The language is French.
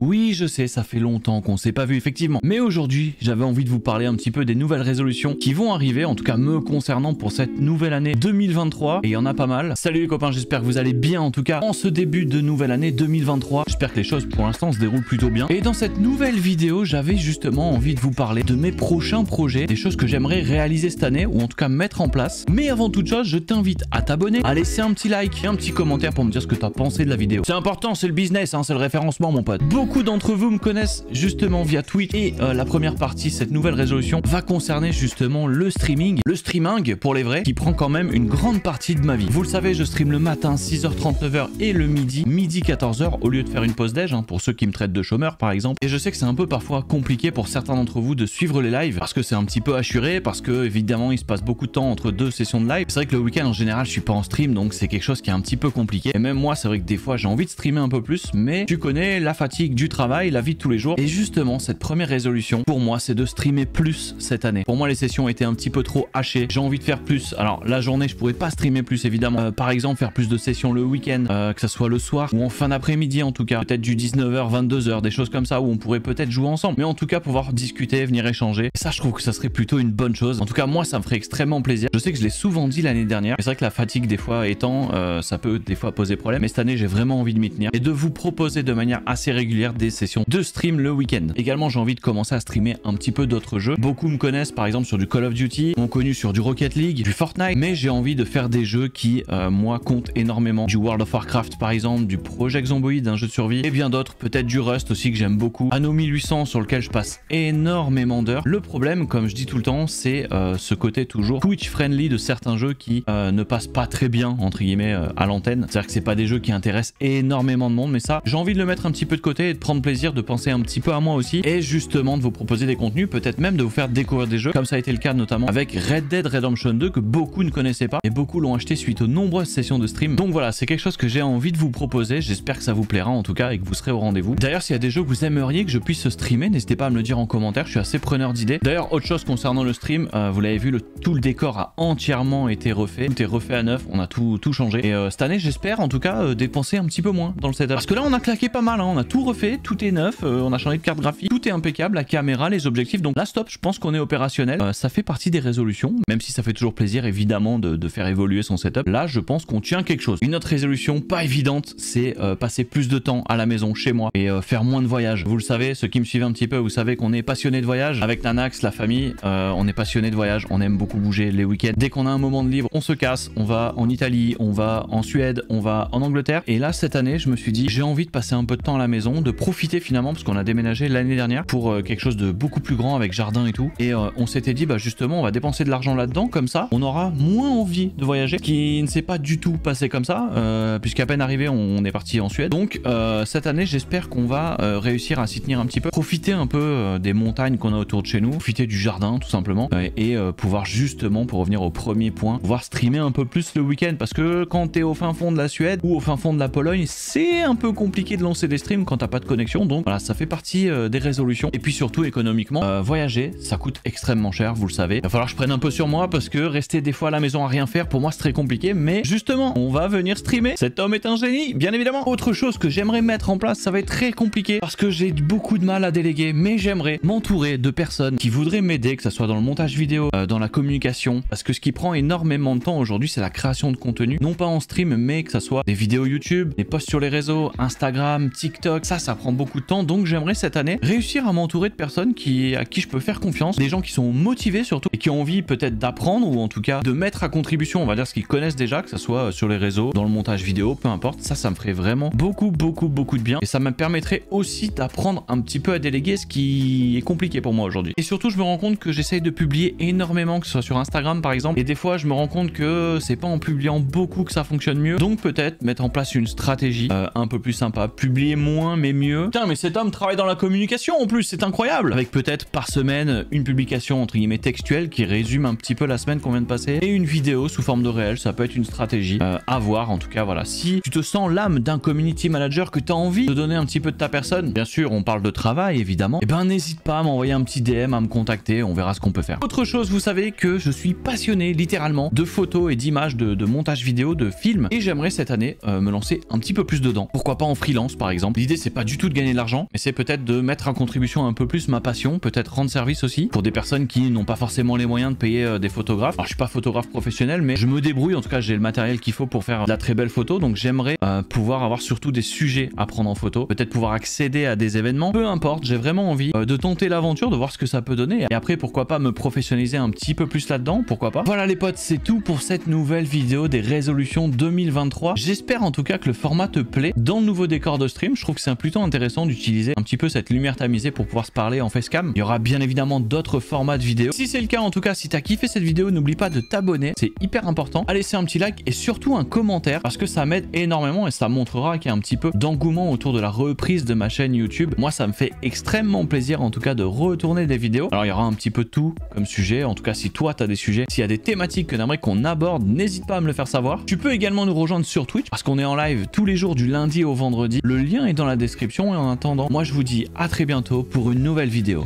Oui, je sais, ça fait longtemps qu'on s'est pas vu effectivement. Mais aujourd'hui, j'avais envie de vous parler un petit peu des nouvelles résolutions qui vont arriver, en tout cas me concernant pour cette nouvelle année 2023. Et il y en a pas mal. Salut les copains, j'espère que vous allez bien en tout cas en ce début de nouvelle année 2023. J'espère que les choses pour l'instant se déroulent plutôt bien. Et dans cette nouvelle vidéo, j'avais justement envie de vous parler de mes prochains projets, des choses que j'aimerais réaliser cette année ou en tout cas mettre en place. Mais avant toute chose, je t'invite à t'abonner, à laisser un petit like et un petit commentaire pour me dire ce que tu as pensé de la vidéo. C'est important, c'est le business, hein, c'est le référencement mon pote. Beaucoup d'entre vous me connaissent justement via Twitch et la première partie, cette nouvelle résolution, va concerner justement le streaming pour les vrais, qui prend quand même une grande partie de ma vie. Vous le savez, je stream le matin 6h30, 9h et le midi 14h au lieu de faire une pause déj, hein, pour ceux qui me traitent de chômeur par exemple. Et je sais que c'est un peu parfois compliqué pour certains d'entre vous de suivre les lives parce que c'est un petit peu assuré, parce que évidemment il se passe beaucoup de temps entre deux sessions de live. C'est vrai que le week-end en général je suis pas en stream, donc c'est quelque chose qui est un petit peu compliqué. Et même moi c'est vrai que des fois j'ai envie de streamer un peu plus, mais tu connais la fatigue du travail, la vie de tous les jours. Et justement cette première résolution pour moi c'est de streamer plus cette année. Pour moi les sessions étaient un petit peu trop hachées, j'ai envie de faire plus. Alors la journée je pourrais pas streamer plus évidemment, par exemple faire plus de sessions le week-end, que ça soit le soir ou en fin d'après-midi en tout cas, peut-être du 19h 22h, des choses comme ça où on pourrait peut-être jouer ensemble, mais en tout cas pouvoir discuter, venir échanger. Et ça je trouve que ça serait plutôt une bonne chose. En tout cas moi ça me ferait extrêmement plaisir. Je sais que je l'ai souvent dit l'année dernière, c'est vrai que la fatigue des fois étant, ça peut des fois poser problème, mais cette année j'ai vraiment envie de m'y tenir et de vous proposer de manière assez régulière des sessions de stream le week-end. Également j'ai envie de commencer à streamer un petit peu d'autres jeux. Beaucoup me connaissent par exemple sur du Call of Duty, m'ont connu sur du Rocket League, du Fortnite, mais j'ai envie de faire des jeux qui moi comptent énormément, du World of Warcraft par exemple, du Project Zomboid, un jeu de survie, et bien d'autres, peut-être du Rust aussi que j'aime beaucoup, Anno 1800 sur lequel je passe énormément d'heures. Le problème, comme je dis tout le temps, c'est ce côté toujours Twitch friendly de certains jeux qui ne passent pas très bien entre guillemets à l'antenne. C'est-à-dire que c'est pas des jeux qui intéressent énormément de monde, mais ça j'ai envie de le mettre un petit peu de côté et de prendre plaisir, de penser un petit peu à moi aussi, et justement de vous proposer des contenus, peut-être même de vous faire découvrir des jeux, comme ça a été le cas notamment avec Red Dead Redemption 2 que beaucoup ne connaissaient pas et beaucoup l'ont acheté suite aux nombreuses sessions de stream. Donc voilà, c'est quelque chose que j'ai envie de vous proposer, j'espère que ça vous plaira en tout cas et que vous serez au rendez-vous. D'ailleurs s'il y a des jeux que vous aimeriez que je puisse streamer, n'hésitez pas à me le dire en commentaire, je suis assez preneur d'idées. D'ailleurs autre chose concernant le stream, vous l'avez vu, tout le décor a entièrement été refait, tout est refait à neuf, on a tout changé, et cette année j'espère en tout cas dépenser un petit peu moins dans le setup, parce que là on a claqué pas mal, hein. On a tout refait, tout est neuf, on a changé de carte graphique, tout est impeccable, la caméra, les objectifs, donc là stop, je pense qu'on est opérationnel. Ça fait partie des résolutions, même si ça fait toujours plaisir évidemment de faire évoluer son setup. Là je pense qu'on tient quelque chose. Une autre résolution pas évidente, c'est passer plus de temps à la maison chez moi et faire moins de voyages. Vous le savez, ceux qui me suivent un petit peu, vous savez qu'on est passionné de voyage avec Nanax, la famille, on est passionné de voyage, on aime beaucoup bouger les week-ends. Dès qu'on a un moment de libre, on se casse, on va en Italie, on va en Suède, on va en Angleterre. Et là cette année je me suis dit j'ai envie de passer un peu de temps à la maison, de profiter finalement, parce qu'on a déménagé l'année dernière pour quelque chose de beaucoup plus grand avec jardin et tout, et on s'était dit bah justement on va dépenser de l'argent là-dedans, comme ça on aura moins envie de voyager, qui ne s'est pas du tout passé comme ça, puisqu'à peine arrivé on est parti en Suède. Donc cette année j'espère qu'on va réussir à s'y tenir un petit peu, profiter un peu des montagnes qu'on a autour de chez nous, profiter du jardin tout simplement, et pouvoir justement, pour revenir au premier point, pouvoir streamer un peu plus le week-end, parce que quand t'es au fin fond de la Suède ou au fin fond de la Pologne, c'est un peu compliqué de lancer des streams quand t'as pas de connexion. Donc voilà, ça fait partie des résolutions. Et puis surtout économiquement, voyager ça coûte extrêmement cher, vous le savez. Il va falloir que je prenne un peu sur moi, parce que rester des fois à la maison à rien faire, pour moi c'est très compliqué, mais justement on va venir streamer, cet homme est un génie bien évidemment. Autre chose que j'aimerais mettre en place, ça va être très compliqué parce que j'ai beaucoup de mal à déléguer, mais j'aimerais m'entourer de personnes qui voudraient m'aider, que ça soit dans le montage vidéo, dans la communication, parce que ce qui prend énormément de temps aujourd'hui c'est la création de contenu, non pas en stream mais que ça soit des vidéos YouTube, des posts sur les réseaux, Instagram, TikTok, ça prend beaucoup de temps. Donc j'aimerais cette année réussir à m'entourer de personnes à qui je peux faire confiance, des gens qui sont motivés surtout et qui ont envie peut-être d'apprendre, ou en tout cas de mettre à contribution, on va dire, ce qu'ils connaissent déjà, que ça soit sur les réseaux, dans le montage vidéo, peu importe. Ça me ferait vraiment beaucoup de bien, et ça me permettrait aussi d'apprendre un petit peu à déléguer, ce qui est compliqué pour moi aujourd'hui. Et surtout je me rends compte que j'essaye de publier énormément, que ce soit sur Instagram par exemple, et des fois je me rends compte que c'est pas en publiant beaucoup que ça fonctionne mieux. Donc peut-être mettre en place une stratégie un peu plus sympa, publier moins mais mieux. Putain mais cet homme travaille dans la communication en plus, c'est incroyable. Avec peut-être par semaine une publication entre guillemets textuelle qui résume un petit peu la semaine qu'on vient de passer, et une vidéo sous forme de réel. Ça peut être une stratégie à voir. En tout cas voilà, si tu te sens l'âme d'un community manager, que tu as envie de donner un petit peu de ta personne, bien sûr on parle de travail évidemment, et ben n'hésite pas à m'envoyer un petit DM, à me contacter, on verra ce qu'on peut faire. Autre chose, vous savez que je suis passionné littéralement de photos et d'images, de montage vidéo, de films, et j'aimerais cette année me lancer un petit peu plus dedans. Pourquoi pas en freelance par exemple. L'idée c'est pas du tout de gagner de l'argent, mais c'est peut-être de mettre en contribution un peu plus ma passion, peut-être rendre service aussi pour des personnes qui n'ont pas forcément les moyens de payer des photographes. Alors je suis pas photographe professionnel, mais je me débrouille, en tout cas j'ai le matériel qu'il faut pour faire de la très belle photo, donc j'aimerais pouvoir avoir surtout des sujets à prendre en photo, peut-être pouvoir accéder à des événements, peu importe, j'ai vraiment envie de tenter l'aventure, de voir ce que ça peut donner, et après pourquoi pas me professionnaliser un petit peu plus là-dedans, pourquoi pas. Voilà les potes, c'est tout pour cette nouvelle vidéo des résolutions 2023. J'espère en tout cas que le format te plaît. Dans le nouveau décor de stream, je trouve que c'est plutôt intéressant d'utiliser un petit peu cette lumière tamisée pour pouvoir se parler en facecam. Il y aura bien évidemment d'autres formats de vidéos. Si c'est le cas, en tout cas, si t'as kiffé cette vidéo, n'oublie pas de t'abonner, c'est hyper important, à laisser un petit like et surtout un commentaire parce que ça m'aide énormément et ça montrera qu'il y a un petit peu d'engouement autour de la reprise de ma chaîne YouTube. Moi, ça me fait extrêmement plaisir en tout cas de retourner des vidéos. Alors, il y aura un petit peu tout comme sujet. En tout cas, si toi, t'as des sujets, s'il y a des thématiques que t'aimerais qu'on aborde, n'hésite pas à me le faire savoir. Tu peux également nous rejoindre sur Twitch parce qu'on est en live tous les jours du lundi au vendredi. Le lien est dans la description et en attendant, moi, je vous dis à très bientôt pour une nouvelle vidéo.